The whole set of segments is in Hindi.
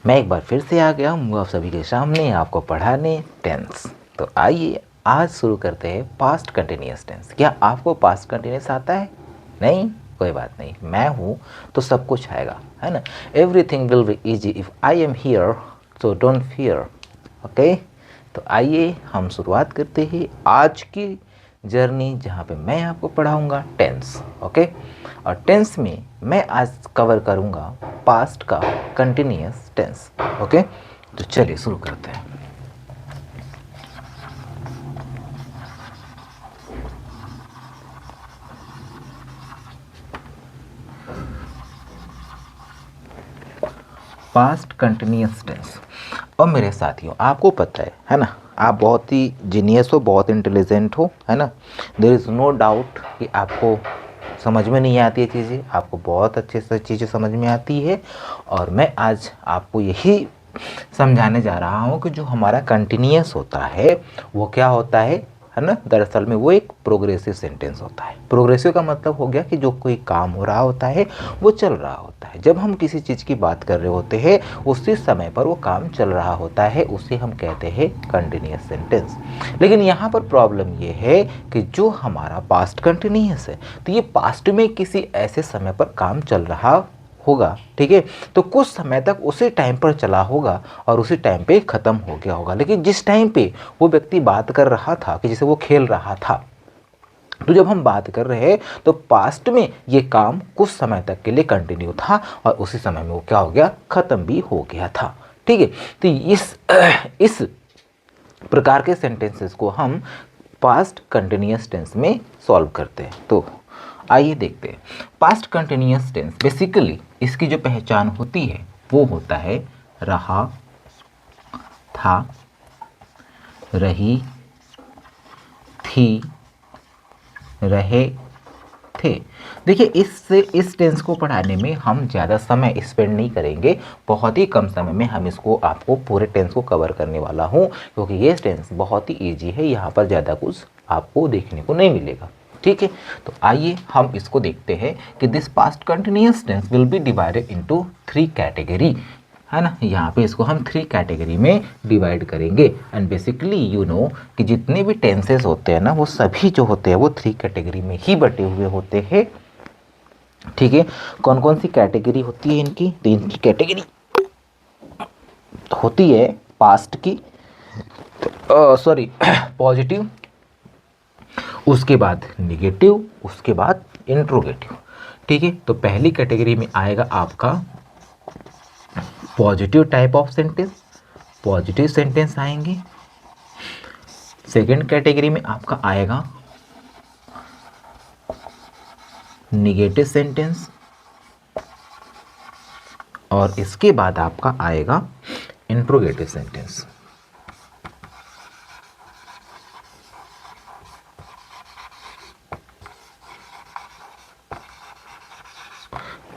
मैं एक बार फिर से आ गया हूँ आप सभी के सामने आपको पढ़ाने टेंस। तो आइए आज शुरू करते हैं पास्ट कंटिन्यूअस टेंस। क्या आपको पास्ट कंटिन्यूअस आता है? नहीं, कोई बात नहीं, मैं हूँ तो सब कुछ आएगा, है ना। Everything will be easy if I am here, so don't fear. Okay, तो आइए हम शुरुआत करते हैं आज की जर्नी जहाँ पे मैं आपको पढ़ाऊँगा टेंस। ओके, और टेंस में मैं आज कवर करूँगा पास्ट का कंटिन्यूअस टेंस। ओके, तो चलिए शुरू करते हैं। Past continuous tense. और मेरे साथियों, आपको पता है ना, आप बहुत ही जीनियस हो, बहुत इंटेलिजेंट हो, है ना। देयर इज़ नो डाउट कि आपको समझ में नहीं आती है चीज़ें, आपको बहुत अच्छे से चीज़ें समझ में आती है। और मैं आज आपको यही समझाने जा रहा हूँ कि जो हमारा कंटिन्यूअस होता है वो क्या होता है ना। दरअसल में वो एक प्रोग्रेसिव सेंटेंस होता है। प्रोग्रेसिव का मतलब हो गया कि जो कोई काम हो रहा होता है वो चल रहा होता है। जब हम किसी चीज़ की बात कर रहे होते हैं उसी समय पर वो काम चल रहा होता है, उसे हम कहते हैं कंटिन्यूअस सेंटेंस। लेकिन यहाँ पर प्रॉब्लम ये है कि जो हमारा पास्ट कंटिन्यूअस है तो ये पास्ट में किसी ऐसे समय पर काम चल रहा होगा, ठीक है। तो कुछ समय तक उसी टाइम पर चला होगा और उसी टाइम पे ख़त्म हो गया होगा। लेकिन जिस टाइम पे वो व्यक्ति बात कर रहा था कि जैसे वो खेल रहा था, तो जब हम बात कर रहे हैं तो पास्ट में ये काम कुछ समय तक के लिए कंटिन्यू था और उसी समय में वो क्या हो गया, ख़त्म भी हो गया था, ठीक है। तो इस प्रकार के सेंटेंसेस को हम पास्ट कंटिन्यूअस टेंस में सॉल्व करते हैं। तो आइए देखते हैं। पास्ट कंटिन्यूअस टेंस बेसिकली इसकी जो पहचान होती है वो होता है रहा, था, रही, थी, रहे, थे। देखिए, इस टेंस को पढ़ाने में हम ज़्यादा समय स्पेंड नहीं करेंगे। बहुत ही कम समय में हम इसको आपको पूरे टेंस को कवर करने वाला हूँ, क्योंकि ये टेंस बहुत ही ईजी है। यहाँ पर ज़्यादा कुछ आपको देखने को नहीं मिलेगा, ठीक है। तो आइए हम इसको देखते हैं कि this past continuous tense will be divided into 3 category, है ना। यहाँ पे इसको हम 3 कैटेगरी में डिवाइड करेंगे। एंड बेसिकली यू नो कि जितने भी टेंसेस होते हैं ना वो सभी जो होते हैं वो 3 कैटेगरी में ही बटे हुए होते हैं, ठीक है। कौन कौन सी कैटेगरी होती है इनकी? तो इनकी कैटेगरी होती है पास्ट की, सॉरी पॉजिटिव, उसके बाद निगेटिव, उसके बाद इंट्रोगेटिव, ठीक है। तो पहली कैटेगरी में आएगा आपका positive type of sentence, positive sentence आएंगे। सेकेंड कैटेगरी में आपका आएगा निगेटिव सेंटेंस और इसके बाद आपका आएगा interrogative sentence.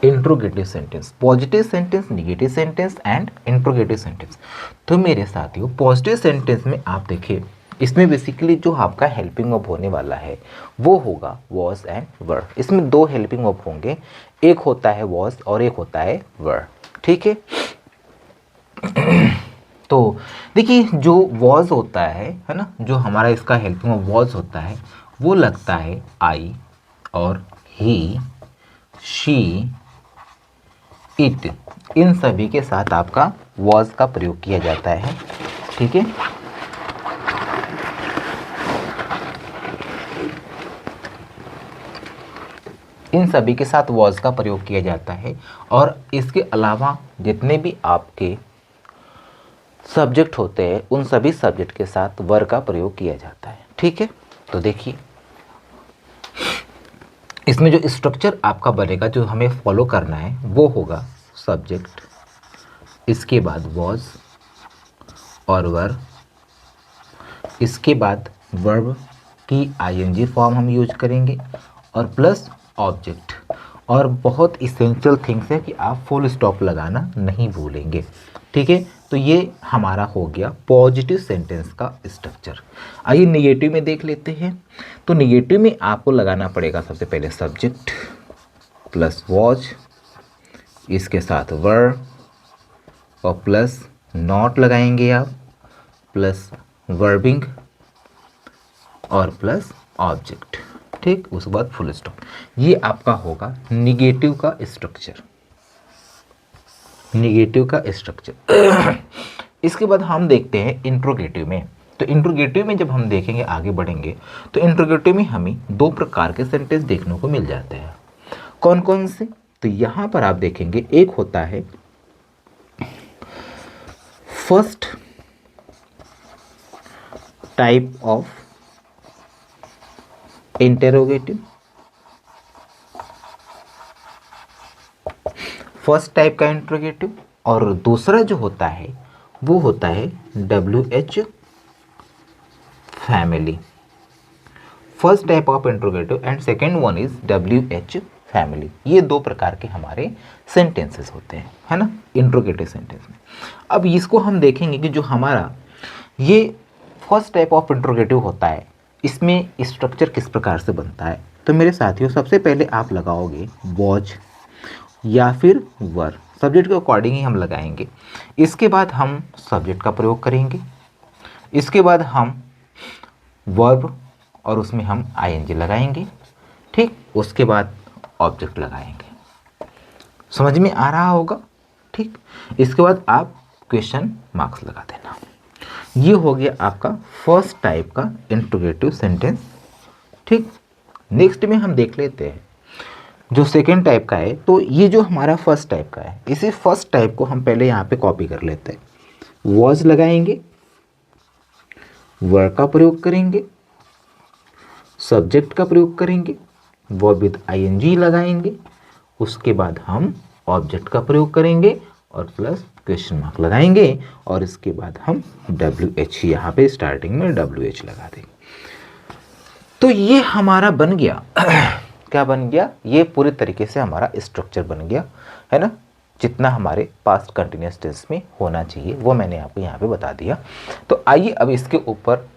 Interrogative sentence, positive sentence, negative sentence and interrogative sentence. तो मेरे साथियों, पॉजिटिव सेंटेंस में आप देखिए, इसमें बेसिकली जो आपका हेल्पिंग वर्ब होने वाला है वो होगा वॉज एंड वर। इसमें 2 हेल्पिंग वर्ब होंगे, एक होता है वॉज और एक होता है वर, ठीक है। तो देखिए, जो वॉज होता है ना, जो हमारा इसका हेल्पिंग वर्ब वॉज होता है वो लगता है आई और ही, शी, इट, इन सभी के साथ आपका वॉज का प्रयोग किया जाता है, ठीक है। इन सभी के साथ वॉज का प्रयोग किया जाता है और इसके अलावा जितने भी आपके सब्जेक्ट होते हैं उन सभी सब्जेक्ट के साथ वर का प्रयोग किया जाता है, ठीक है। तो देखिए, इसमें जो स्ट्रक्चर आपका बनेगा, जो हमें फॉलो करना है वो होगा सब्जेक्ट, इसके बाद वॉज और वर, इसके बाद वर्ब की आईएनजी फॉर्म हम यूज करेंगे और प्लस ऑब्जेक्ट। और बहुत इसेंशियल थिंग्स है कि आप फुल स्टॉप लगाना नहीं भूलेंगे, ठीक है। तो ये हमारा हो गया पॉजिटिव सेंटेंस का स्ट्रक्चर। आइए निगेटिव में देख लेते हैं। तो निगेटिव में आपको लगाना पड़ेगा सबसे पहले सब्जेक्ट प्लस वॉज, इसके साथ वर और प्लस नॉट लगाएंगे आप, प्लस वर्बिंग और प्लस ऑब्जेक्ट, ठीक। उसके बाद फुल स्टॉप। ये आपका होगा निगेटिव का स्ट्रक्चर, निगेटिव का स्ट्रक्चर। इसके बाद हम देखते हैं इंट्रोगेटिव में। तो इंट्रोगेटिव में जब हम देखेंगे, आगे बढ़ेंगे, तो इंट्रोगेटिव में हमें दो प्रकार के सेंटेंस देखने को मिल जाते हैं। कौन कौन से? तो यहां पर आप देखेंगे, एक होता है first type of interrogative, first type का इंट्रोगेटिव, और दूसरा जो होता है वो होता है WH family. First type of interrogative and second one is WH family. ये दो प्रकार के हमारे सेंटेंसेस होते हैं, है ना, इंट्रोगेटिव सेंटेंस में। अब इसको हम देखेंगे कि जो हमारा ये फर्स्ट टाइप ऑफ इंट्रोगेटिव होता है, इसमें स्ट्रक्चर किस प्रकार से बनता है। तो मेरे साथियों, सबसे पहले आप लगाओगे वॉज या फिर वर, सब्जेक्ट के अकॉर्डिंग ही हम लगाएंगे। इसके बाद हम सब्जेक्ट का प्रयोग करेंगे, इसके बाद हम वर्ब और उसमें हम ING लगाएंगे, ठीक। उसके बाद ऑब्जेक्ट लगाएंगे। समझ में आ रहा होगा, ठीक। इसके बाद आप क्वेश्चन मार्क्स लगा देना। ये हो गया आपका फर्स्ट टाइप का इंट्रोगेटिव सेंटेंस, ठीक। नेक्स्ट में हम देख लेते हैं जो सेकेंड टाइप का है। तो ये जो हमारा फर्स्ट टाइप का है, इसी फर्स्ट टाइप को हम पहले यहाँ पे कॉपी कर लेते हैं। वॉज लगाएंगे, वर्ब का प्रयोग करेंगे, सब्जेक्ट का प्रयोग करेंगे, वर्ब विद ING लगाएंगे, उसके बाद हम ऑब्जेक्ट का प्रयोग करेंगे और प्लस क्वेश्चन मार्क लगाएंगे, और इसके बाद हम WH, यहाँ पे स्टार्टिंग में WH लगा देंगे। तो ये हमारा बन गया क्या बन गया? ये पूरी तरीके से हमारा स्ट्रक्चर बन गया, है ना। जितना हमारे पास्ट कंटिन्यूअस टेंस में होना चाहिए वो मैंने आपको यहाँ पे बता दिया। तो आइए अब इसके ऊपर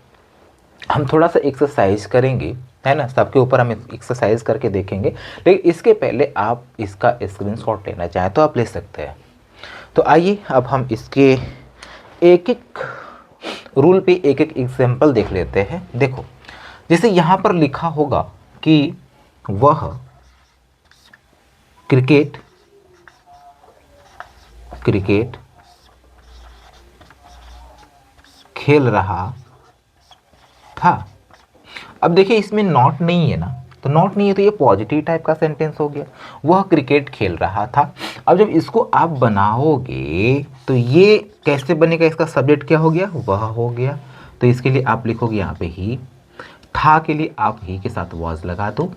हम थोड़ा सा एक्सरसाइज करेंगे, है ना। सबके ऊपर हम एक्सरसाइज करके देखेंगे, लेकिन इसके पहले आप इसका स्क्रीनशॉट लेना चाहें तो आप ले सकते हैं। तो आइए अब हम इसके एक एक रूल पे एक एक एग्जाम्पल देख लेते हैं। देखो, जैसे यहाँ पर लिखा होगा कि वह क्रिकेट खेल रहा था। अब देखिए इसमें नॉट नहीं है ना, तो नॉट नहीं है तो ये पॉजिटिव टाइप का सेंटेंस हो गया। वह क्रिकेट खेल रहा था। अब जब इसको आप बनाओगे तो ये कैसे बनेगा? इसका सब्जेक्ट क्या हो गया? वह हो गया। तो इसके लिए आप लिखोगे यहाँ पे ही, था के लिए आप ही के साथ वॉज लगा दो,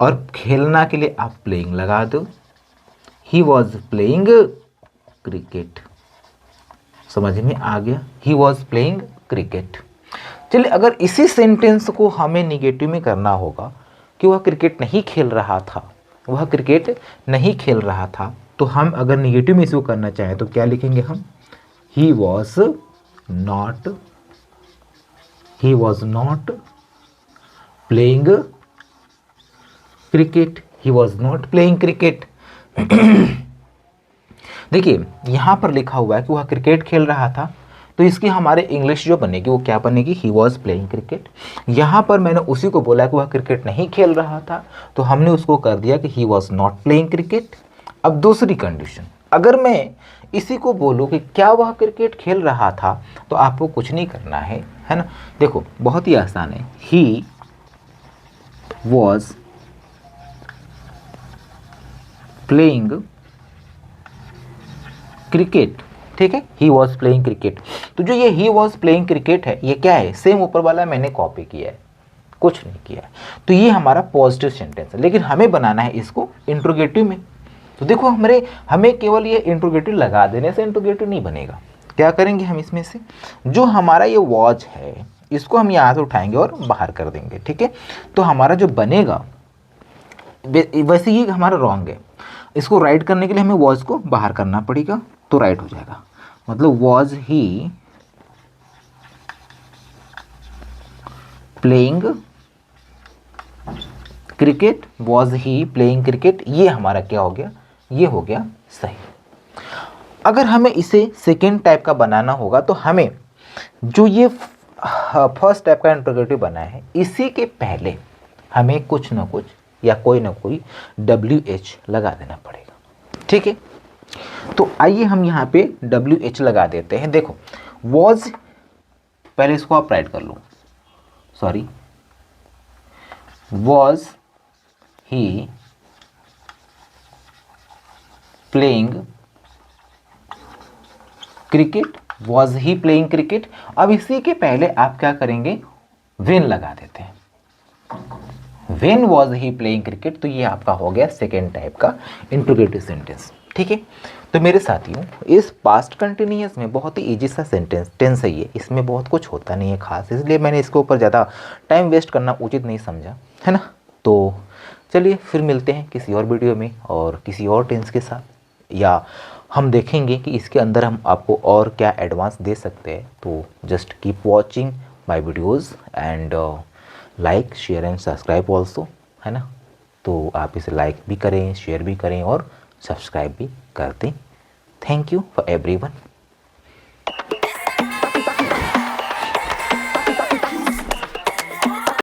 और खेलना के लिए आप प्लेइंग लगा दो। He was playing cricket. समझ में आ गया? He was playing cricket. चलिए, अगर इसी सेंटेंस को हमें निगेटिव में करना होगा कि वह क्रिकेट नहीं खेल रहा था, वह क्रिकेट नहीं खेल रहा था, तो हम अगर निगेटिव में इसको करना चाहें तो क्या लिखेंगे हम? He was not playing cricket. He was not playing cricket. देखिए यहां पर लिखा हुआ है कि वह क्रिकेट खेल रहा था, तो इसकी हमारे इंग्लिश जो बनेगी वो क्या बनेगी? He was playing cricket. यहाँ पर मैंने उसी को बोला कि वह क्रिकेट नहीं खेल रहा था, तो हमने उसको कर दिया कि he was not playing cricket. अब दूसरी कंडीशन, अगर मैं इसी को बोलूँ कि क्या वह क्रिकेट खेल रहा था, तो आपको कुछ नहीं करना है ना। देखो बहुत ही आसान है। ही वॉज प्लेइंग क्रिकेट, ठीक है। He was playing cricket. तो जो ये ही वॉज प्लेइंग क्रिकेट है, ये क्या है? सेम ऊपर वाला मैंने कॉपी किया है, कुछ नहीं किया है। तो ये हमारा पॉजिटिव सेंटेंस है, लेकिन हमें बनाना है इसको इंट्रोगेटिव में। तो देखो हमें केवल ये इंट्रोगेटिव लगा देने से इंट्रोगेटिव नहीं बनेगा। क्या करेंगे हम? इसमें से जो हमारा ये वॉज है, इसको हम यहाँ से उठाएंगे और बाहर कर देंगे, ठीक है। तो हमारा जो बनेगा वैसे ही हमारा रॉन्ग है। इसको राइट करने के लिए हमें वॉज को बाहर करना पड़ेगा, तो राइट हो जाएगा। मतलब was he playing cricket, was he playing cricket, ये हमारा क्या हो गया? ये हो गया सही। अगर हमें इसे सेकेंड टाइप का बनाना होगा तो हमें जो ये फर्स्ट टाइप का इंट्रोगेटिव बना है इसी के पहले हमें कुछ ना कुछ या कोई ना कोई WH लगा देना पड़ेगा। ठीक है, तो आइए हम यहाँ पे WH लगा देते हैं। देखो वॉज, पहले इसको आप राइट कर लो, sorry, was he playing cricket, was he playing cricket. अब इसी के पहले आप क्या करेंगे, वेन लगा देते हैं, when was he playing cricket. तो ये आपका हो गया सेकेंड टाइप का इंट्रोगेटिव सेंटेंस। ठीक है, तो मेरे साथियों इस पास्ट कंटिन्यूअस में बहुत ही इजी सा सेंटेंस टेंस है ये, इसमें बहुत कुछ होता नहीं है खास, इसलिए मैंने इसके ऊपर ज़्यादा टाइम वेस्ट करना उचित नहीं समझा, है ना। तो चलिए फिर मिलते हैं किसी और वीडियो में और किसी और टेंस के साथ, या हम देखेंगे कि इसके अंदर हम आपको और क्या एडवांस दे सकते हैं। तो just keep watching my videos and like share and subscribe also, है ना। तो आप इसे लाइक भी करें, शेयर भी करें और सब्सक्राइब भी कर दें। Thank you for everyone.